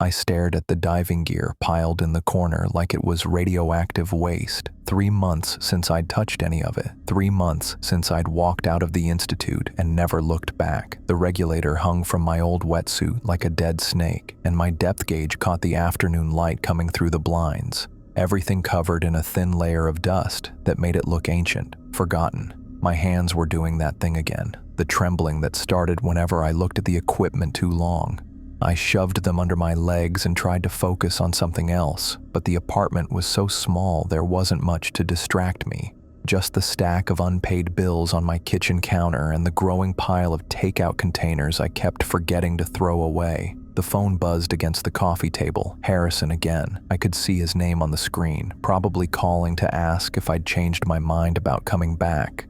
I stared at the diving gear piled in the corner like it was radioactive waste. 3 months since I'd touched any of it. 3 months since I'd walked out of the institute and never looked back. The regulator hung from my old wetsuit like a dead snake, and my depth gauge caught the afternoon light coming through the blinds. Everything covered in a thin layer of dust that made it look ancient, forgotten. My hands were doing that thing again, the trembling that started whenever I looked at the equipment too long. I shoved them under my legs and tried to focus on something else, but the apartment was so small there wasn't much to distract me. Just the stack of unpaid bills on my kitchen counter and the growing pile of takeout containers I kept forgetting to throw away. The phone buzzed against the coffee table. Harrison again. I could see his name on the screen, probably calling to ask if I'd changed my mind about coming back.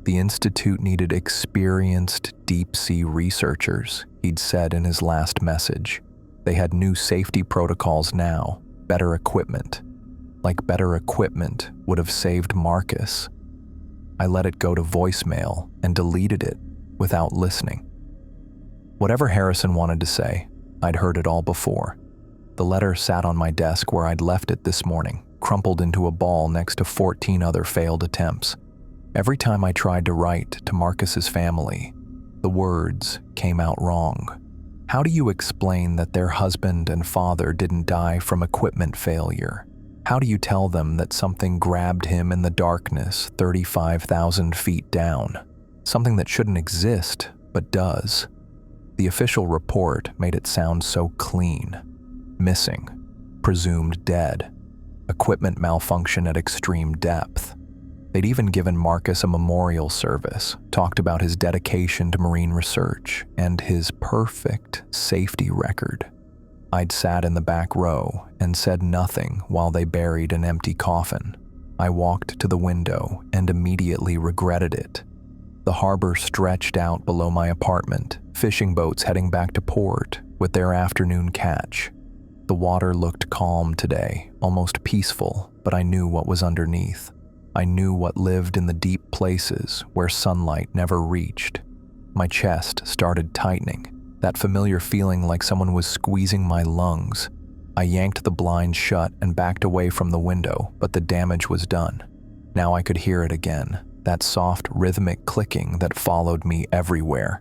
The institute needed experienced deep-sea researchers, he'd said in his last message. They had new safety protocols now, better equipment. Like better equipment would have saved Marcus. I let it go to voicemail and deleted it without listening. Whatever Harrison wanted to say, I'd heard it all before. The letter sat on my desk where I'd left it this morning, crumpled into a ball next to 14 other failed attempts. Every time I tried to write to Marcus's family, the words came out wrong. How do you explain that their husband and father didn't die from equipment failure? How do you tell them that something grabbed him in the darkness 35,000 feet down? Something that shouldn't exist, but does. The official report made it sound so clean. Missing, presumed dead, equipment malfunction at extreme depth. They'd even given Marcus a memorial service, talked about his dedication to marine research, and his perfect safety record. I'd sat in the back row and said nothing while they buried an empty coffin. I walked to the window and immediately regretted it. The harbor stretched out below my apartment, fishing boats heading back to port with their afternoon catch. The water looked calm today, almost peaceful, but I knew what was underneath. I knew what lived in the deep places where sunlight never reached. My chest started tightening, that familiar feeling like someone was squeezing my lungs. I yanked the blind shut and backed away from the window, but the damage was done. Now I could hear it again, that soft, rhythmic clicking that followed me everywhere.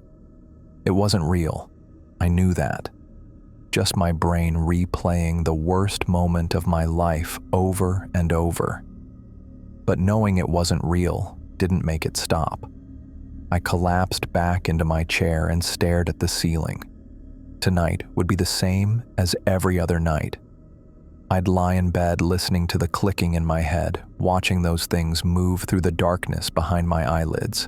It wasn't real. I knew that. Just my brain replaying the worst moment of my life over and over. But knowing it wasn't real didn't make it stop. I collapsed back into my chair and stared at the ceiling. Tonight would be the same as every other night. I'd lie in bed listening to the clicking in my head, watching those things move through the darkness behind my eyelids.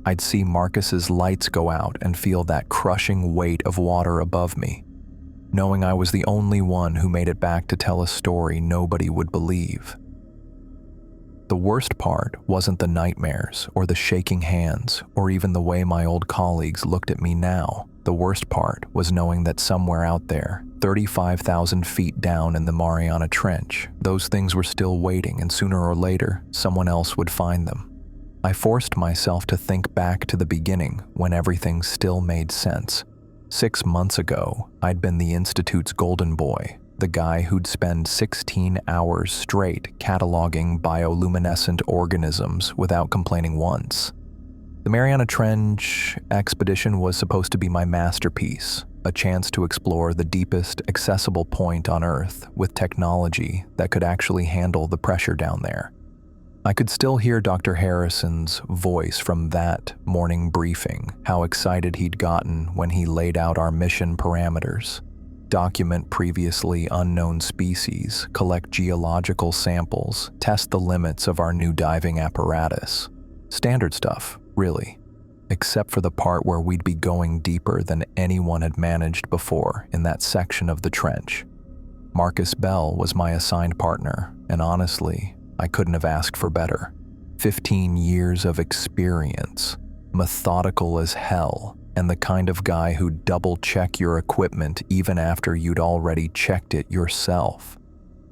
I'd see Marcus's lights go out and feel that crushing weight of water above me, knowing I was the only one who made it back to tell a story nobody would believe. The worst part wasn't the nightmares or the shaking hands or even the way my old colleagues looked at me now. The worst part was knowing that somewhere out there, 35,000 feet down in the Mariana Trench, those things were still waiting, and sooner or later, someone else would find them. I forced myself to think back to the beginning when everything still made sense. 6 months ago, I'd been the Institute's golden boy, the guy who'd spend 16 hours straight cataloging bioluminescent organisms without complaining once. The Mariana Trench expedition was supposed to be my masterpiece, a chance to explore the deepest accessible point on Earth with technology that could actually handle the pressure down there. I could still hear Dr. Harrison's voice from that morning briefing, how excited he'd gotten when he laid out our mission parameters. Document previously unknown species, collect geological samples, test the limits of our new diving apparatus. Standard stuff, really, except for the part where we'd be going deeper than anyone had managed before in that section of the trench. Marcus Bell was my assigned partner, and honestly, I couldn't have asked for better. 15 years of experience, methodical as hell, and the kind of guy who'd double-check your equipment even after you'd already checked it yourself.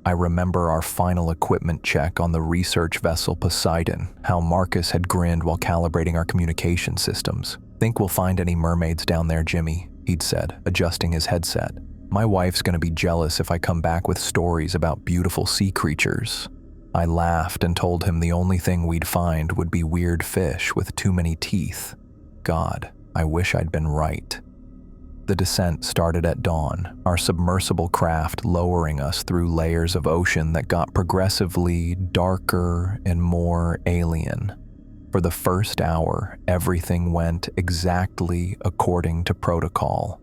I remember our final equipment check on the research vessel Poseidon, how Marcus had grinned while calibrating our communication systems. "Think we'll find any mermaids down there, Jimmy," he'd said, adjusting his headset. My wife's gonna be jealous if I come back with stories about beautiful sea creatures." I laughed and told him the only thing we'd find would be weird fish with too many teeth. God, I wish I'd been right. The descent started at dawn, our submersible craft lowering us through layers of ocean that got progressively darker and more alien. For the first hour, everything went exactly according to protocol.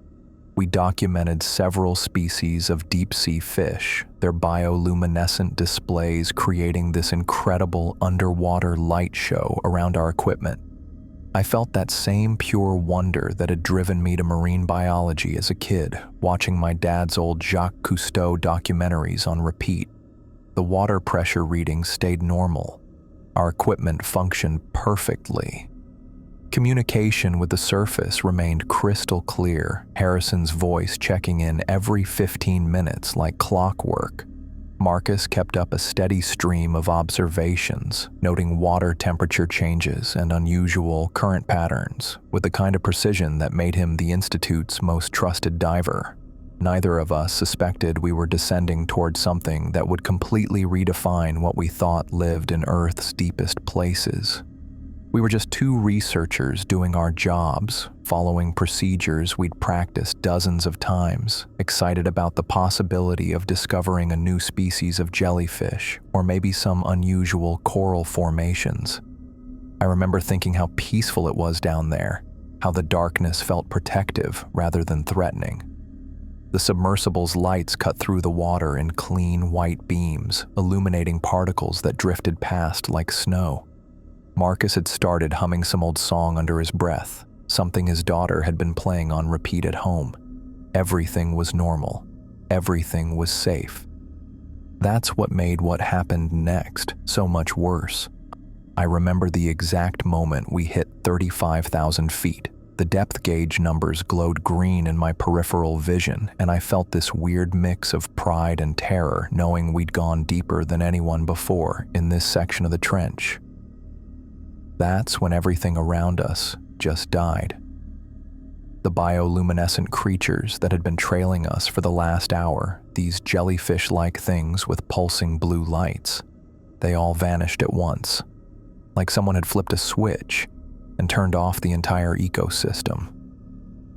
We documented several species of deep-sea fish, their bioluminescent displays creating this incredible underwater light show around our equipment. I felt that same pure wonder that had driven me to marine biology as a kid, watching my dad's old Jacques Cousteau documentaries on repeat. The water pressure readings stayed normal. Our equipment functioned perfectly. Communication with the surface remained crystal clear, Harrison's voice checking in every 15 minutes like clockwork. Marcus kept up a steady stream of observations, noting water temperature changes and unusual current patterns, with the kind of precision that made him the Institute's most trusted diver. Neither of us suspected we were descending toward something that would completely redefine what we thought lived in Earth's deepest places. We were just two researchers doing our jobs, following procedures we'd practiced dozens of times, excited about the possibility of discovering a new species of jellyfish or maybe some unusual coral formations. I remember thinking how peaceful it was down there, how the darkness felt protective rather than threatening. The submersible's lights cut through the water in clean white beams, illuminating particles that drifted past like snow. Marcus had started humming some old song under his breath, something his daughter had been playing on repeat at home. Everything was normal. Everything was safe. That's what made what happened next so much worse. I remember the exact moment we hit 35,000 feet. The depth gauge numbers glowed green in my peripheral vision, and I felt this weird mix of pride and terror knowing we'd gone deeper than anyone before in this section of the trench. That's when everything around us just died. The bioluminescent creatures that had been trailing us for the last hour, these jellyfish-like things with pulsing blue lights, they all vanished at once, like someone had flipped a switch and turned off the entire ecosystem.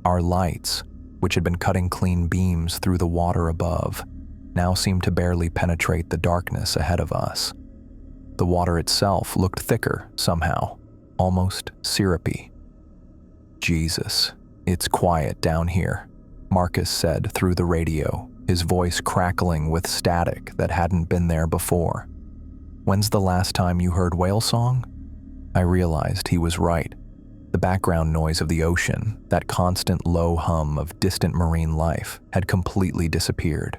Our lights, which had been cutting clean beams through the water above, now seemed to barely penetrate the darkness ahead of us. The water itself looked thicker somehow, almost syrupy. "Jesus, it's quiet down here," Marcus said through the radio, his voice crackling with static that hadn't been there before. "When's the last time you heard whale song?" I realized he was right. The background noise of the ocean, that constant low hum of distant marine life, had completely disappeared.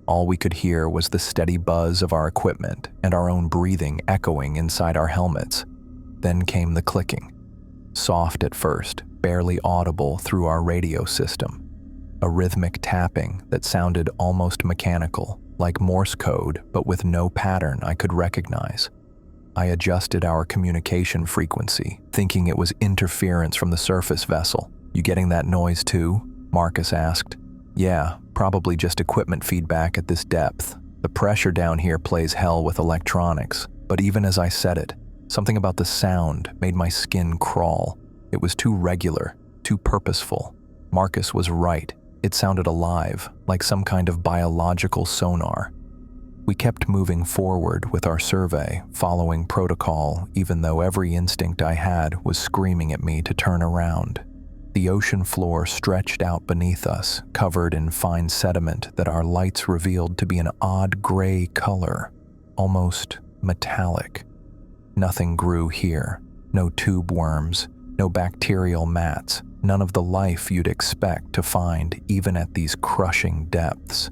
All we could hear was the steady buzz of our equipment and our own breathing echoing inside our helmets. Then came the clicking. Soft at first, barely audible through our radio system. A rhythmic tapping that sounded almost mechanical, like Morse code, but with no pattern I could recognize. I adjusted our communication frequency, thinking it was interference from the surface vessel. "You getting that noise too?" Marcus asked. "Yeah, probably just equipment feedback at this depth. The pressure down here plays hell with electronics." But even as I said it, something about the sound made my skin crawl. It was too regular, too purposeful. Marcus was right. It sounded alive, like some kind of biological sonar. We kept moving forward with our survey, following protocol, even though every instinct I had was screaming at me to turn around. The ocean floor stretched out beneath us, covered in fine sediment that our lights revealed to be an odd gray color, almost metallic. Nothing grew here. No tube worms, no bacterial mats, none of the life you'd expect to find even at these crushing depths.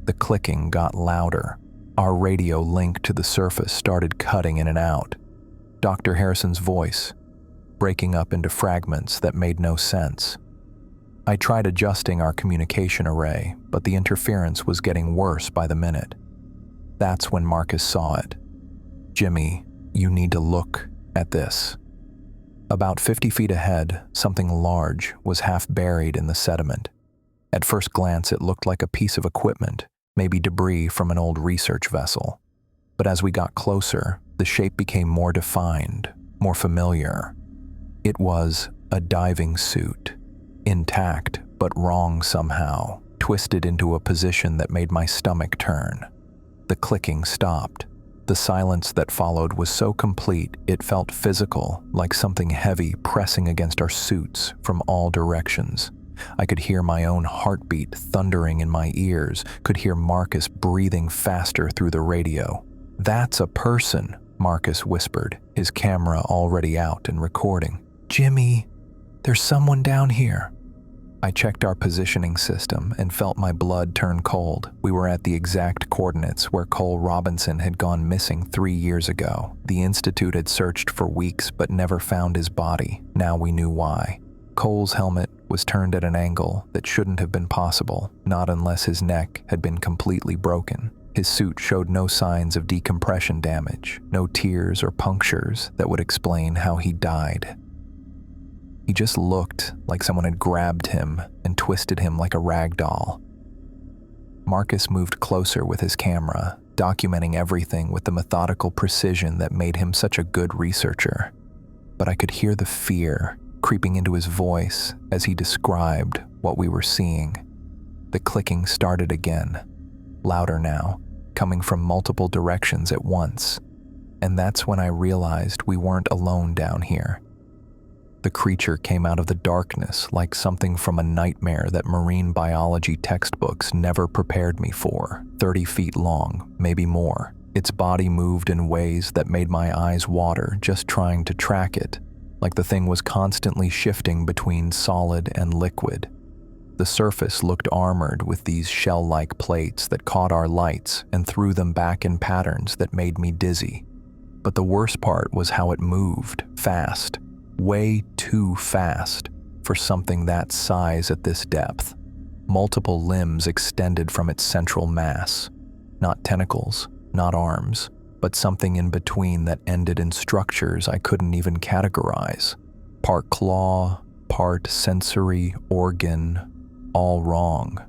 The clicking got louder. Our radio link to the surface started cutting in and out. Dr. Harrison's voice, breaking up into fragments that made no sense. I tried adjusting our communication array, but the interference was getting worse by the minute. That's when Marcus saw it. "Jimmy, you need to look at this." About 50 feet ahead, something large was half buried in the sediment. At first glance, it looked like a piece of equipment, maybe debris from an old research vessel. But as we got closer, the shape became more defined, more familiar. It was a diving suit, intact but wrong somehow, twisted into a position that made my stomach turn. The clicking stopped. The silence that followed was so complete it felt physical, like something heavy pressing against our suits from all directions. I could hear my own heartbeat thundering in my ears, could hear Marcus breathing faster through the radio. "That's a person," Marcus whispered, his camera already out and recording. "Jimmy, there's someone down here." I checked our positioning system and felt my blood turn cold. We were at the exact coordinates where Cole Robinson had gone missing 3 years ago. The Institute had searched for weeks but never found his body. Now we knew why. Cole's helmet was turned at an angle that shouldn't have been possible, not unless his neck had been completely broken. His suit showed no signs of decompression damage, no tears or punctures that would explain how he died. He just looked like someone had grabbed him and twisted him like a rag doll. Marcus moved closer with his camera, documenting everything with the methodical precision that made him such a good researcher. But I could hear the fear creeping into his voice as he described what we were seeing. The clicking started again, louder now, coming from multiple directions at once. And that's when I realized we weren't alone down here. The creature came out of the darkness like something from a nightmare that marine biology textbooks never prepared me for. 30 feet long, maybe more. Its body moved in ways that made my eyes water just trying to track it, like the thing was constantly shifting between solid and liquid. The surface looked armored with these shell-like plates that caught our lights and threw them back in patterns that made me dizzy. But the worst part was how it moved, fast. Way too fast for something that size at this depth. Multiple limbs extended from its central mass. Not tentacles, not arms, but something in between that ended in structures I couldn't even categorize. Part claw, part sensory organ, all wrong.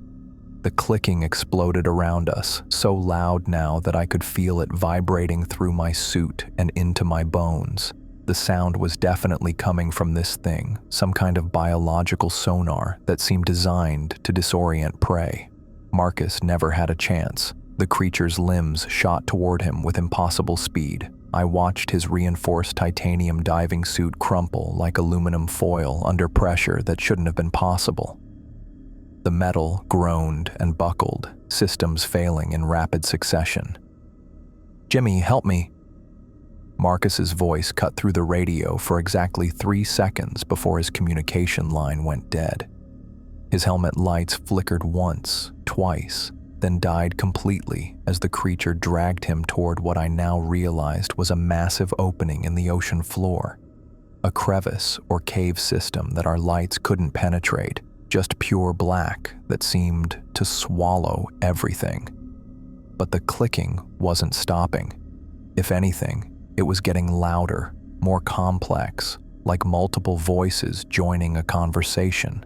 The clicking exploded around us, so loud now that I could feel it vibrating through my suit and into my bones. The sound was definitely coming from this thing, some kind of biological sonar that seemed designed to disorient prey. Marcus never had a chance. The creature's limbs shot toward him with impossible speed. I watched his reinforced titanium diving suit crumple like aluminum foil under pressure that shouldn't have been possible. The metal groaned and buckled, systems failing in rapid succession. "Jimmy, help me." Marcus's voice cut through the radio for exactly 3 seconds before his communication line went dead. His helmet lights flickered once, twice, then died completely as the creature dragged him toward what I now realized was a massive opening in the ocean floor. A crevice or cave system that our lights couldn't penetrate, just pure black that seemed to swallow everything. But the clicking wasn't stopping. If anything, it was getting louder, more complex, like multiple voices joining a conversation.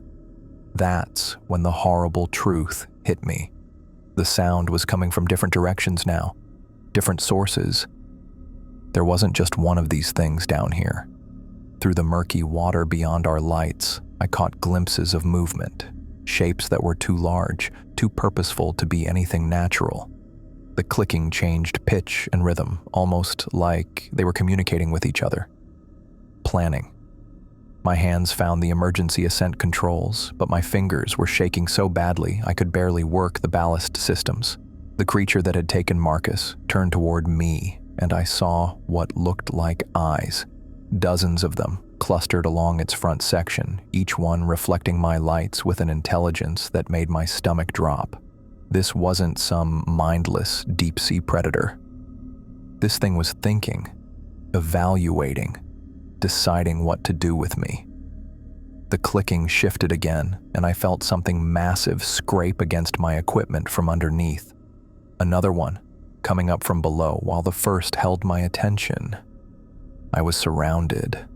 That's when the horrible truth hit me. The sound was coming from different directions now, different sources. There wasn't just one of these things down here. Through the murky water beyond our lights, I caught glimpses of movement, shapes that were too large, too purposeful to be anything natural. The clicking changed pitch and rhythm, almost like they were communicating with each other. Planning. My hands found the emergency ascent controls, but my fingers were shaking so badly I could barely work the ballast systems. The creature that had taken Marcus turned toward me, and I saw what looked like eyes. Dozens of them clustered along its front section, each one reflecting my lights with an intelligence that made my stomach drop. This wasn't some mindless, deep-sea predator. This thing was thinking, evaluating, deciding what to do with me. The clicking shifted again, and I felt something massive scrape against my equipment from underneath. Another one, coming up from below, while the first held my attention. I was surrounded.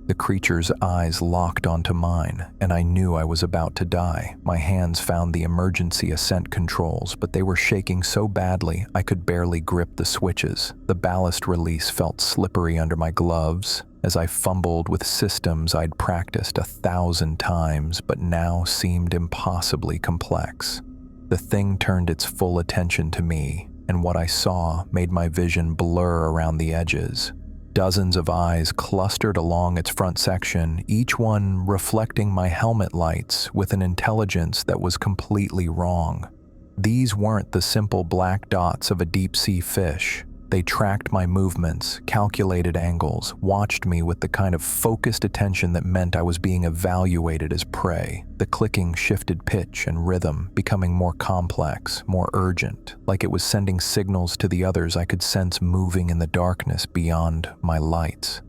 The creature's eyes locked onto mine, and I knew I was about to die. My hands found the emergency ascent controls, but they were shaking so badly I could barely grip the switches. The ballast release felt slippery under my gloves as I fumbled with systems I'd practiced 1,000 times but now seemed impossibly complex. The thing turned its full attention to me, and what I saw made my vision blur around the edges. Dozens of eyes clustered along its front section, each one reflecting my helmet lights with an intelligence that was completely wrong. These weren't the simple black dots of a deep-sea fish. They tracked my movements, calculated angles, watched me with the kind of focused attention that meant I was being evaluated as prey. The clicking shifted pitch and rhythm, becoming more complex, more urgent, like it was sending signals to the others I could sense moving in the darkness beyond my lights.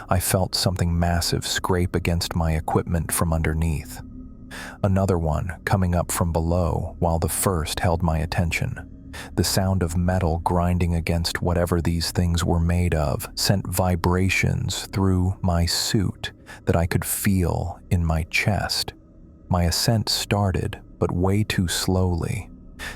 I felt something massive scrape against my equipment from underneath. Another one coming up from below, while the first held my attention. The sound of metal grinding against whatever these things were made of sent vibrations through my suit that I could feel in my chest. My ascent started, but way too slowly.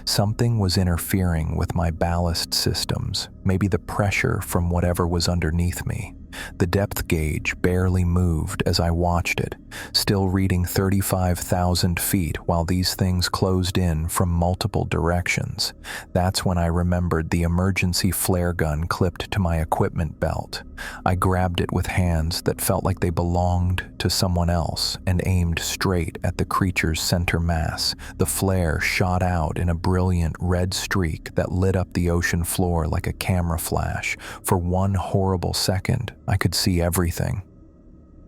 Something was interfering with my ballast systems, maybe the pressure from whatever was underneath me. The depth gauge barely moved as I watched it, still reading 35,000 feet while these things closed in from multiple directions. That's when I remembered the emergency flare gun clipped to my equipment belt. I grabbed it with hands that felt like they belonged to someone else and aimed straight at the creature's center mass. The flare shot out in a brilliant red streak that lit up the ocean floor like a camera flash. For one horrible second, I could see everything.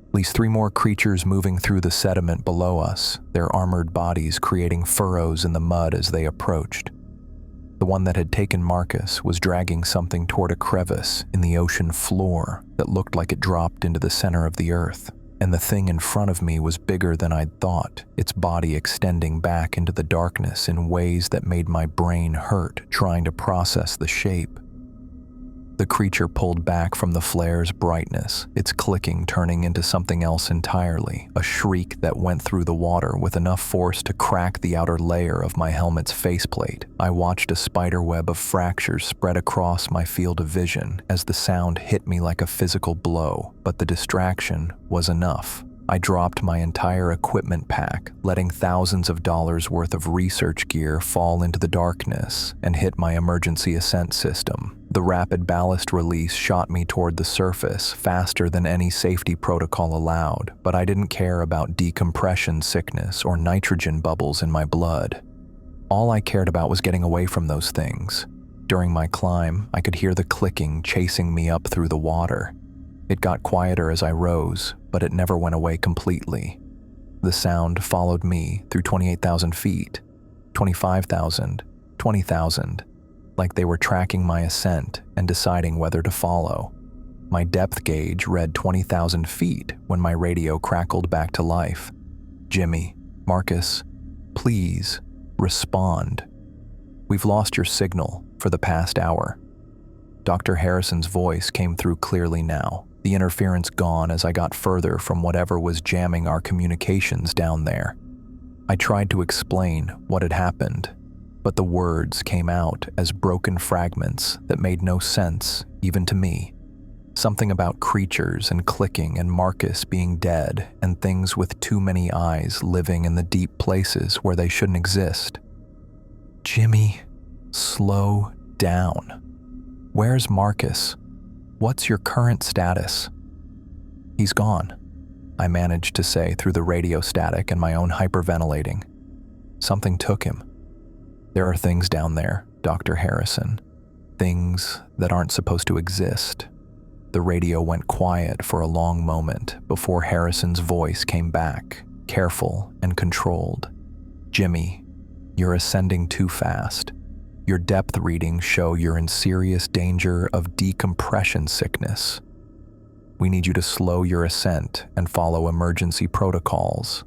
At least 3 more creatures moving through the sediment below us, their armored bodies creating furrows in the mud as they approached. The one that had taken Marcus was dragging something toward a crevice in the ocean floor that looked like it dropped into the center of the earth, and the thing in front of me was bigger than I'd thought, its body extending back into the darkness in ways that made my brain hurt trying to process the shape. The creature pulled back from the flare's brightness, its clicking turning into something else entirely, a shriek that went through the water with enough force to crack the outer layer of my helmet's faceplate. I watched a spiderweb of fractures spread across my field of vision as the sound hit me like a physical blow, but the distraction was enough. I dropped my entire equipment pack, letting thousands of dollars worth of research gear fall into the darkness and hit my emergency ascent system. The rapid ballast release shot me toward the surface faster than any safety protocol allowed, but I didn't care about decompression sickness or nitrogen bubbles in my blood. All I cared about was getting away from those things. During my climb, I could hear the clicking chasing me up through the water. It got quieter as I rose, but it never went away completely. The sound followed me through 28,000 feet, 25,000, 20,000, like they were tracking my ascent and deciding whether to follow. My depth gauge read 20,000 feet when my radio crackled back to life. "Jimmy, Marcus, please, respond. We've lost your signal for the past hour." Dr. Harrison's voice came through clearly now, the interference gone as I got further from whatever was jamming our communications down there. I tried to explain what had happened, but the words came out as broken fragments that made no sense, even to me. Something about creatures and clicking and Marcus being dead and things with too many eyes living in the deep places where they shouldn't exist. "Jimmy, slow down. Where's Marcus? What's your current status?" "He's gone," I managed to say through the radio static and my own hyperventilating. "Something took him. There are things down there, Dr. Harrison. Things that aren't supposed to exist." The radio went quiet for a long moment before Harrison's voice came back, careful and controlled. "Jimmy, you're ascending too fast. Your depth readings show you're in serious danger of decompression sickness. We need you to slow your ascent and follow emergency protocols."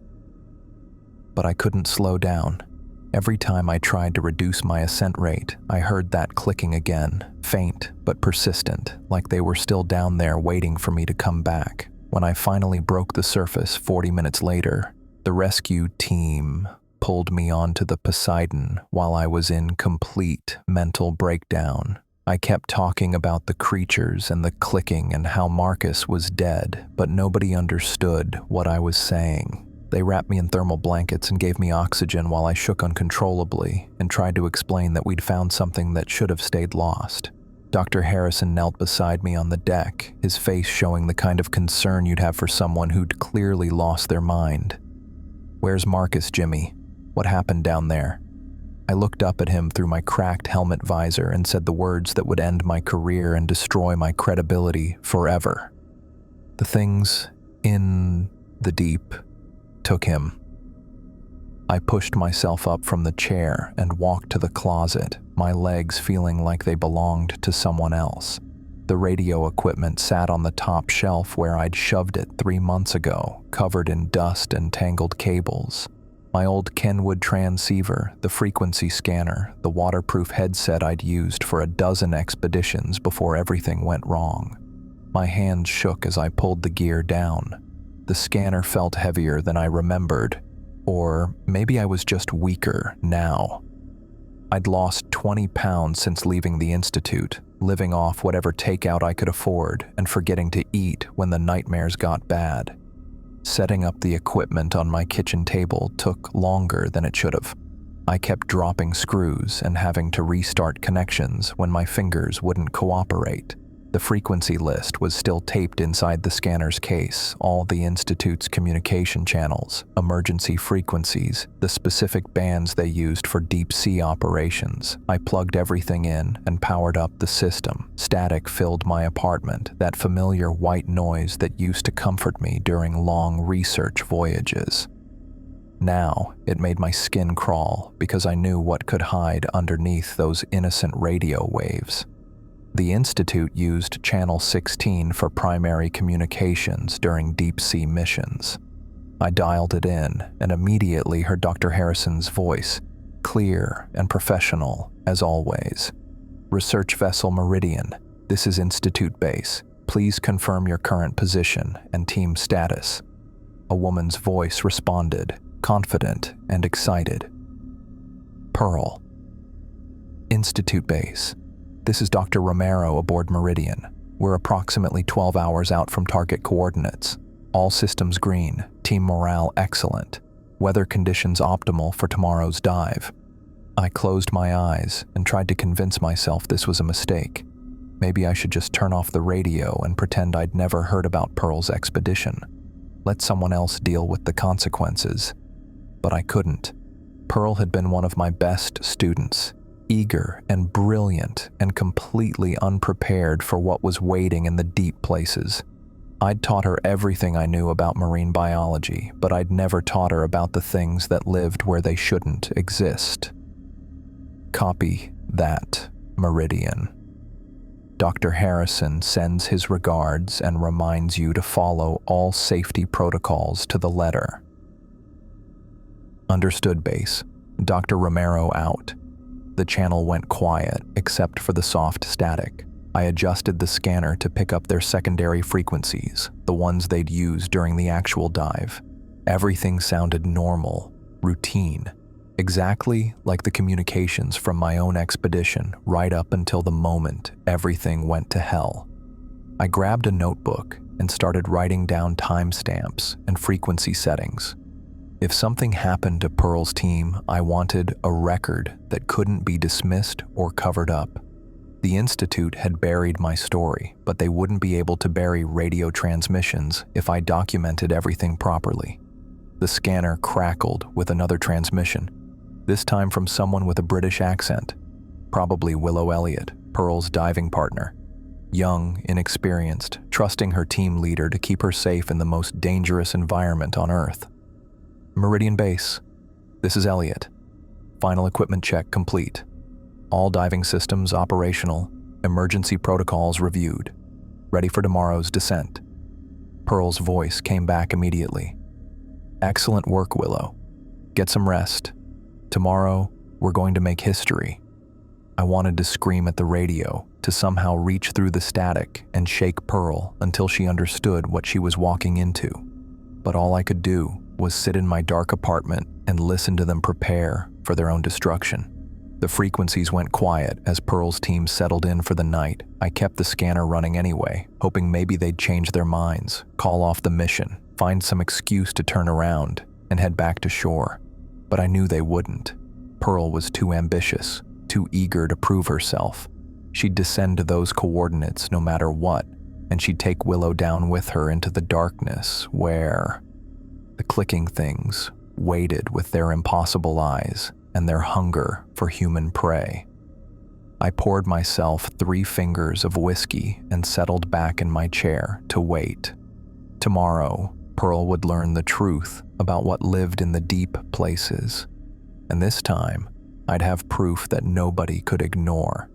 But I couldn't slow down. Every time I tried to reduce my ascent rate, I heard that clicking again, faint but persistent, like they were still down there waiting for me to come back. When I finally broke the surface 40 minutes later, the rescue team pulled me onto the Poseidon while I was in complete mental breakdown. I kept talking about the creatures and the clicking and how Marcus was dead, but nobody understood what I was saying. They wrapped me in thermal blankets and gave me oxygen while I shook uncontrollably and tried to explain that we'd found something that should have stayed lost. Dr. Harrison knelt beside me on the deck, his face showing the kind of concern you'd have for someone who'd clearly lost their mind. "Where's Marcus, Jimmy? What happened down there?" I looked up at him through my cracked helmet visor and said the words that would end my career and destroy my credibility forever. "The things in the deep took him." I pushed myself up from the chair and walked to the closet, my legs feeling like they belonged to someone else. The radio equipment sat on the top shelf where I'd shoved it 3 months ago, covered in dust and tangled cables. My old Kenwood transceiver, the frequency scanner, the waterproof headset I'd used for a dozen expeditions before everything went wrong. My hands shook as I pulled the gear down. The scanner felt heavier than I remembered, or maybe I was just weaker now. I'd lost 20 pounds since leaving the Institute, living off whatever takeout I could afford and forgetting to eat when the nightmares got bad. Setting up the equipment on my kitchen table took longer than it should have. I kept dropping screws and having to restart connections when my fingers wouldn't cooperate. The frequency list was still taped inside the scanner's case, all the Institute's communication channels, emergency frequencies, the specific bands they used for deep-sea operations. I plugged everything in and powered up the system. Static filled my apartment, that familiar white noise that used to comfort me during long research voyages. Now, it made my skin crawl because I knew what could hide underneath those innocent radio waves. The Institute used Channel 16 for primary communications during deep-sea missions. I dialed it in and immediately heard Dr. Harrison's voice, clear and professional as always. "Research Vessel Meridian, this is Institute Base. Please confirm your current position and team status." A woman's voice responded, confident and excited. "Pearl. Institute Base. This is Dr. Romero aboard Meridian. We're approximately 12 hours out from target coordinates. All systems green, team morale excellent. Weather conditions optimal for tomorrow's dive." I closed my eyes and tried to convince myself this was a mistake. Maybe I should just turn off the radio and pretend I'd never heard about Pearl's expedition. Let someone else deal with the consequences. But I couldn't. Pearl had been one of my best students. Eager and brilliant and completely unprepared for what was waiting in the deep places. I'd taught her everything I knew about marine biology, but I'd never taught her about the things that lived where they shouldn't exist. Copy that, Meridian. Dr. Harrison sends his regards and reminds you to follow all safety protocols to the letter. Understood, Base. Dr. Romero out. The channel went quiet, except for the soft static. I adjusted the scanner to pick up their secondary frequencies, the ones they'd used during the actual dive. Everything sounded normal, routine, exactly like the communications from my own expedition right up until the moment everything went to hell. I grabbed a notebook and started writing down timestamps and frequency settings. If something happened to Pearl's team, I wanted a record that couldn't be dismissed or covered up. The Institute had buried my story, but they wouldn't be able to bury radio transmissions if I documented everything properly. The scanner crackled with another transmission, this time from someone with a British accent, probably Willow Elliott, Pearl's diving partner. Young, inexperienced, trusting her team leader to keep her safe in the most dangerous environment on Earth. "Meridian Base, this is Elliot. Final equipment check complete. All diving systems operational, emergency protocols reviewed. Ready for tomorrow's descent." Pearl's voice came back immediately. "Excellent work, Willow. Get some rest. Tomorrow, we're going to make history." I wanted to scream at the radio, to somehow reach through the static and shake Pearl until she understood what she was walking into. But all I could do was sit in my dark apartment and listen to them prepare for their own destruction. The frequencies went quiet as Pearl's team settled in for the night. I kept the scanner running anyway, hoping maybe they'd change their minds, call off the mission, find some excuse to turn around, and head back to shore. But I knew they wouldn't. Pearl was too ambitious, too eager to prove herself. She'd descend to those coordinates no matter what, and she'd take Willow down with her into the darkness where the clicking things waited with their impossible eyes and their hunger for human prey. I poured myself 3 fingers of whiskey and settled back in my chair to wait. Tomorrow, Pearl would learn the truth about what lived in the deep places, and this time, I'd have proof that nobody could ignore.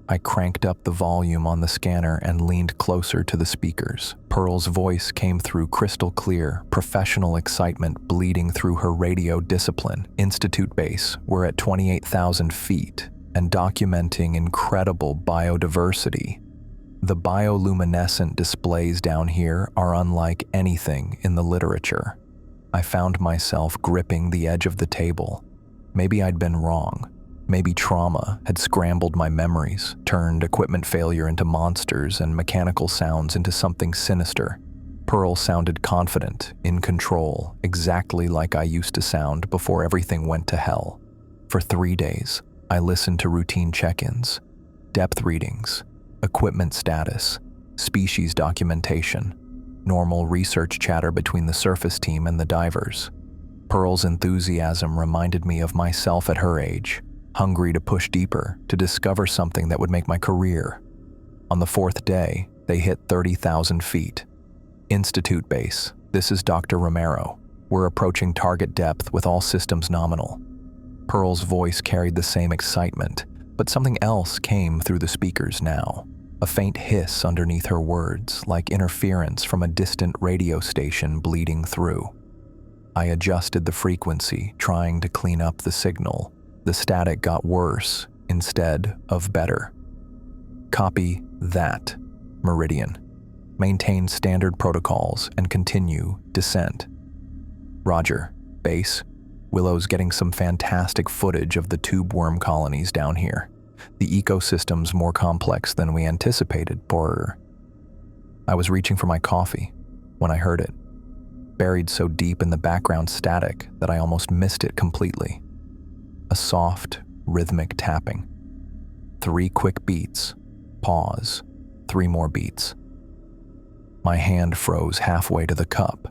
I cranked up the volume on the scanner and leaned closer to the speakers. Pearl's voice came through crystal clear, professional excitement bleeding through her radio discipline. Institute base, we're at 28,000 feet and documenting incredible biodiversity. The bioluminescent displays down here are unlike anything in the literature. I found myself gripping the edge of the table. Maybe I'd been wrong. Maybe trauma had scrambled my memories, turned equipment failure into monsters and mechanical sounds into something sinister. Pearl sounded confident, in control, exactly like I used to sound before everything went to hell. For 3 days, I listened to routine check-ins, depth readings, equipment status, species documentation, normal research chatter between the surface team and the divers. Pearl's enthusiasm reminded me of myself at her age, hungry to push deeper, to discover something that would make my career. On the 4th day, they hit 30,000 feet. Institute base, this is Dr. Romero. We're approaching target depth with all systems nominal. Pearl's voice carried the same excitement, but something else came through the speakers now. A faint hiss underneath her words, like interference from a distant radio station bleeding through. I adjusted the frequency, trying to clean up the signal. The static got worse instead of better. Copy that, Meridian. Maintain standard protocols and continue descent. Roger, base. Willow's getting some fantastic footage of the tube worm colonies down here. The ecosystem's more complex than we anticipated, I was reaching for my coffee when I heard it, buried so deep in the background static that I almost missed it completely. A soft, rhythmic tapping. 3 quick beats, pause, 3 more beats. My hand froze halfway to the cup.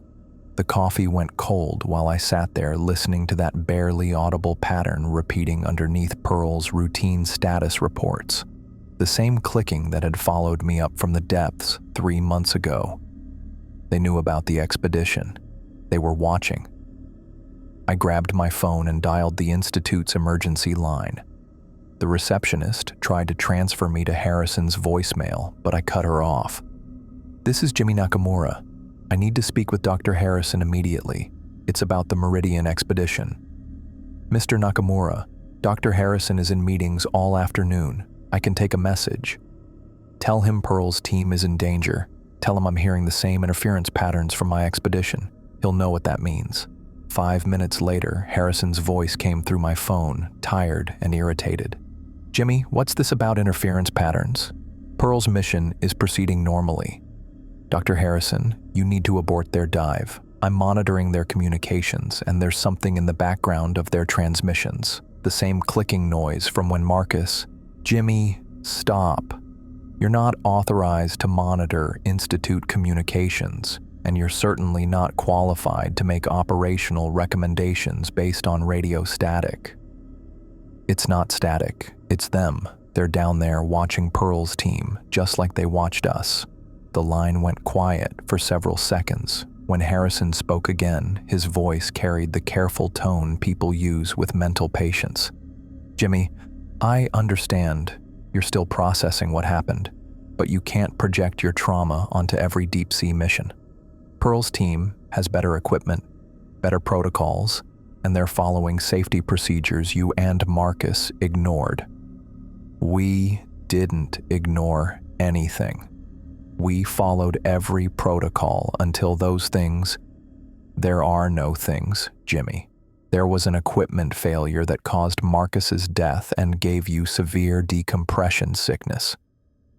The coffee went cold while I sat there listening to that barely audible pattern repeating underneath Pearl's routine status reports. The same clicking that had followed me up from the depths 3 months ago. They knew about the expedition. They were watching. I grabbed my phone and dialed the Institute's emergency line. The receptionist tried to transfer me to Harrison's voicemail, but I cut her off. This is Jimmy Nakamura. I need to speak with Dr. Harrison immediately. It's about the Meridian expedition. Mr. Nakamura, Dr. Harrison is in meetings all afternoon. I can take a message. Tell him Pearl's team is in danger. Tell him I'm hearing the same interference patterns from my expedition. He'll know what that means. 5 minutes later, Harrison's voice came through my phone, tired and irritated. Jimmy, what's this about interference patterns? Pearl's mission is proceeding normally. Dr. Harrison, you need to abort their dive. I'm monitoring their communications, and there's something in the background of their transmissions. The same clicking noise from when Marcus... Jimmy, stop. You're not authorized to monitor Institute communications, and you're certainly not qualified to make operational recommendations based on radio static. It's not static, it's them. They're down there watching Pearl's team, just like they watched us. The line went quiet for several seconds. When Harrison spoke again, his voice carried the careful tone people use with mental patience. Jimmy, I understand you're still processing what happened, but you can't project your trauma onto every deep-sea mission. Pearl's team has better equipment, better protocols, and they're following safety procedures you and Marcus ignored. We didn't ignore anything. We followed every protocol until those things— There are no things, Jimmy. There was an equipment failure that caused Marcus's death and gave you severe decompression sickness.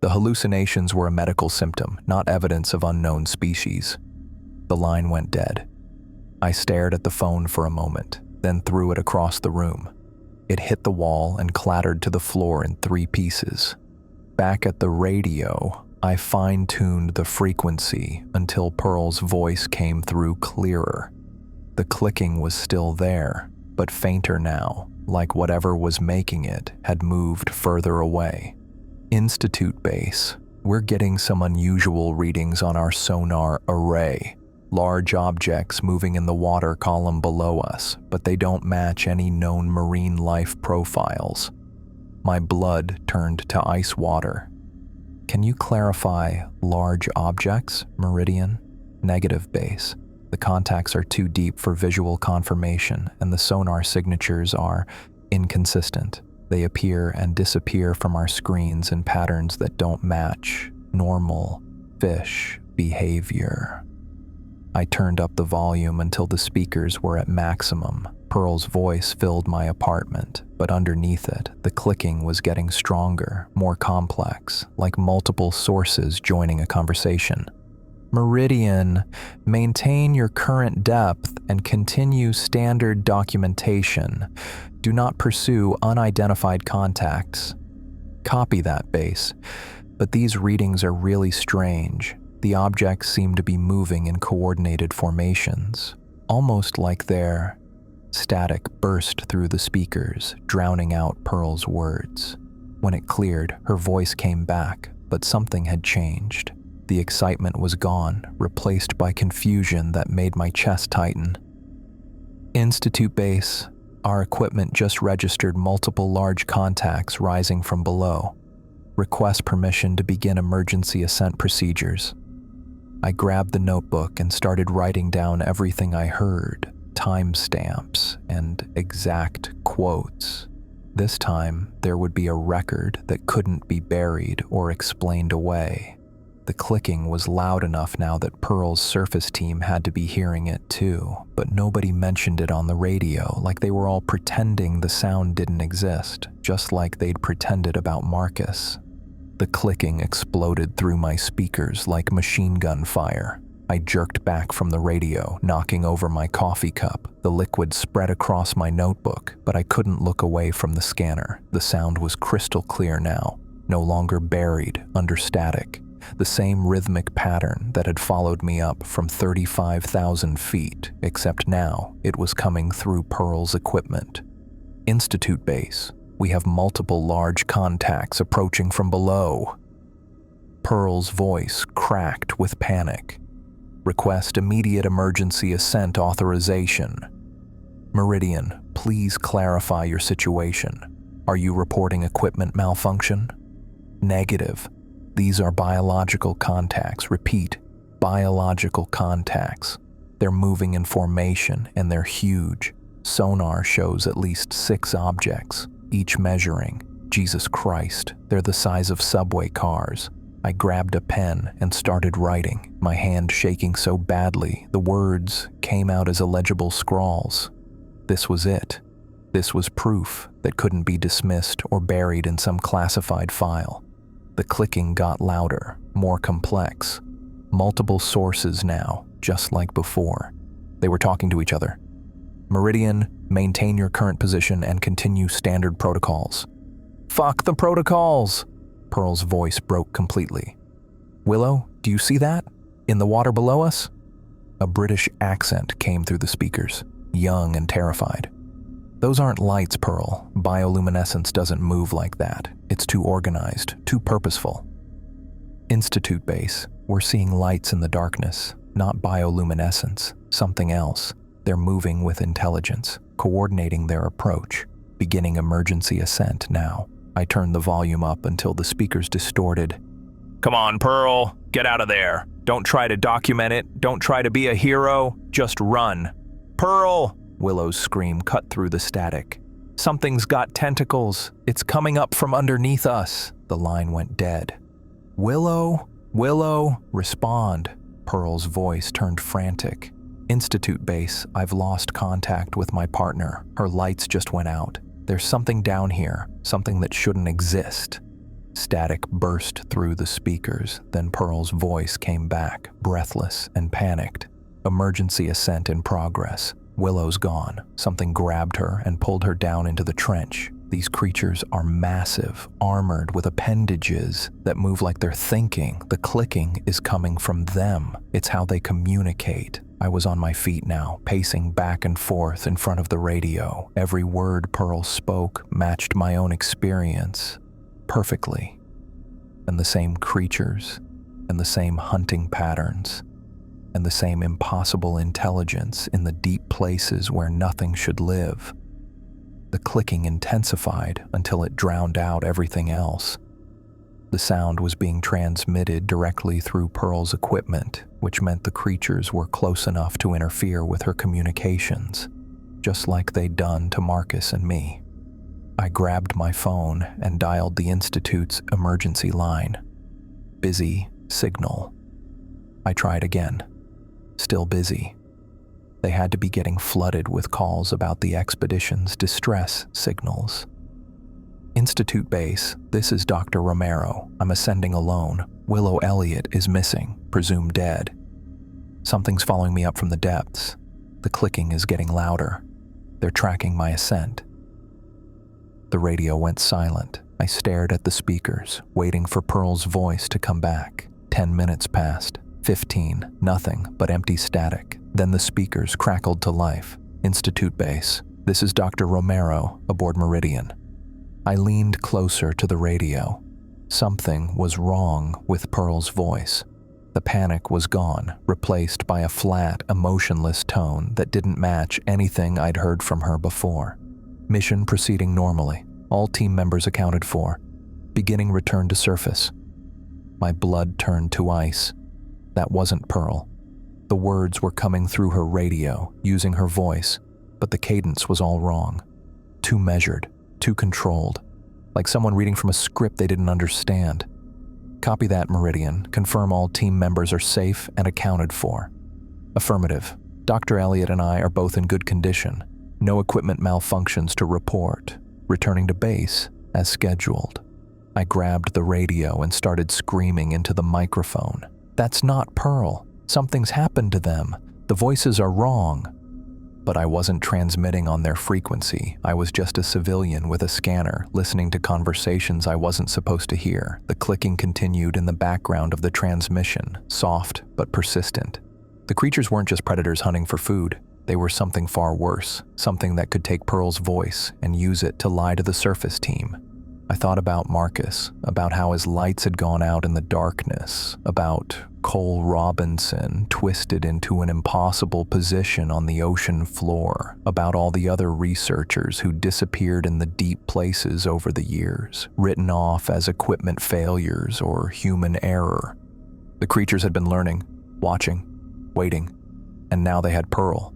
The hallucinations were a medical symptom, not evidence of unknown species. The line went dead. I stared at the phone for a moment, then threw it across the room. It hit the wall and clattered to the floor in 3 pieces. Back at the radio, I fine-tuned the frequency until Pearl's voice came through clearer. The clicking was still there, but fainter now, like whatever was making it had moved further away. Institute base, we're getting some unusual readings on our sonar array. Large objects moving in the water column below us, but they don't match any known marine life profiles. My blood turned to ice water. Can you clarify large objects, Meridian? Negative base. The contacts are too deep for visual confirmation, and the sonar signatures are inconsistent. They appear and disappear from our screens in patterns that don't match normal fish behavior. I turned up the volume until the speakers were at maximum. Pearl's voice filled my apartment, but underneath it, the clicking was getting stronger, more complex, like multiple sources joining a conversation. Meridian, maintain your current depth and continue standard documentation. Do not pursue unidentified contacts. Copy that, base. But these readings are really strange. The objects seem to be moving in coordinated formations, almost like they're— Static burst through the speakers, drowning out Pearl's words. When it cleared, her voice came back, but something had changed. The excitement was gone, replaced by confusion that made my chest tighten. Institute base, our equipment just registered multiple large contacts rising from below. Request permission to begin emergency ascent procedures. I grabbed the notebook and started writing down everything I heard, timestamps and exact quotes. This time, there would be a record that couldn't be buried or explained away. The clicking was loud enough now that Pearl's surface team had to be hearing it too, but nobody mentioned it on the radio, like they were all pretending the sound didn't exist, just like they'd pretended about Marcus. The clicking exploded through my speakers like machine gun fire. I jerked back from the radio, knocking over my coffee cup. The liquid spread across my notebook, but I couldn't look away from the scanner. The sound was crystal clear now, no longer buried under static. The same rhythmic pattern that had followed me up from 35,000 feet, except now it was coming through Pearl's equipment. Institute base, we have multiple large contacts approaching from below. Pearl's voice cracked with panic. Request immediate emergency ascent authorization. Meridian, please clarify your situation. Are you reporting equipment malfunction? Negative. These are biological contacts. Repeat, biological contacts. They're moving in formation and they're huge. Sonar shows at least 6 objects, each measuring. Jesus Christ, they're the size of subway cars. I grabbed a pen and started writing, my hand shaking so badly the words came out as illegible scrawls. This was it. This was proof that couldn't be dismissed or buried in some classified file. The clicking got louder, more complex. Multiple sources now, just like before. They were talking to each other. Meridian, maintain your current position and continue standard protocols. Fuck the protocols! Pearl's voice broke completely. Willow, do you see that? In the water below us? A British accent came through the speakers, young and terrified. Those aren't lights, Pearl. Bioluminescence doesn't move like that. It's too organized, too purposeful. Institute base, we're seeing lights in the darkness, not bioluminescence, something else. They're moving with intelligence, coordinating their approach, beginning emergency ascent now. I turned the volume up until the speakers distorted. Come on, Pearl, get out of there. Don't try to document it. Don't try to be a hero. Just run. Pearl! Willow's scream cut through the static. Something's got tentacles. It's coming up from underneath us." The line went dead. "Willow, Willow, respond." Pearl's voice turned frantic. "Institute base, I've lost contact with my partner. Her lights just went out. There's something down here, something that shouldn't exist." Static burst through the speakers, then Pearl's voice came back, breathless and panicked. "Emergency ascent in progress. Willow's gone. Something grabbed her and pulled her down into the trench. These creatures are massive, armored with appendages that move like they're thinking. The clicking is coming from them. It's how they communicate." I was on my feet now, pacing back and forth in front of the radio. Every word Pearl spoke matched my own experience perfectly. And the same creatures, and the same hunting patterns, and the same impossible intelligence in the deep places where nothing should live. The clicking intensified until it drowned out everything else. The sound was being transmitted directly through Pearl's equipment, which meant the creatures were close enough to interfere with her communications, just like they'd done to Marcus and me. I grabbed my phone and dialed the Institute's emergency line. Busy signal. I tried again. Still busy. They had to be getting flooded with calls about the expedition's distress signals. "Institute base, this is Dr. Romero. I'm ascending alone. Willow Elliott is missing, presumed dead. Something's following me up from the depths. The clicking is getting louder. They're tracking my ascent." The radio went silent. I stared at the speakers, waiting for Pearl's voice to come back. 10 minutes passed. 15, nothing but empty static. Then the speakers crackled to life. "Institute base, this is Dr. Romero, aboard Meridian." I leaned closer to the radio. Something was wrong with Pearl's voice. The panic was gone, replaced by a flat, emotionless tone that didn't match anything I'd heard from her before. "Mission proceeding normally. All team members accounted for. Beginning return to surface." My blood turned to ice. That wasn't Pearl. The words were coming through her radio, using her voice, but the cadence was all wrong. Too measured, too controlled, like someone reading from a script they didn't understand. "Copy that, Meridian. Confirm all team members are safe and accounted for." "Affirmative. Dr. Elliott and I are both in good condition. No equipment malfunctions to report. Returning to base as scheduled." I grabbed the radio and started screaming into the microphone. "That's not Pearl. Something's happened to them. The voices are wrong." But I wasn't transmitting on their frequency. I was just a civilian with a scanner, listening to conversations I wasn't supposed to hear. The clicking continued in the background of the transmission, soft but persistent. The creatures weren't just predators hunting for food. They were something far worse, something that could take Pearl's voice and use it to lie to the surface team. I thought about Marcus, about how his lights had gone out in the darkness, about Cole Robinson twisted into an impossible position on the ocean floor, about all the other researchers who disappeared in the deep places over the years, written off as equipment failures or human error. The creatures had been learning, watching, waiting, and now they had Pearl.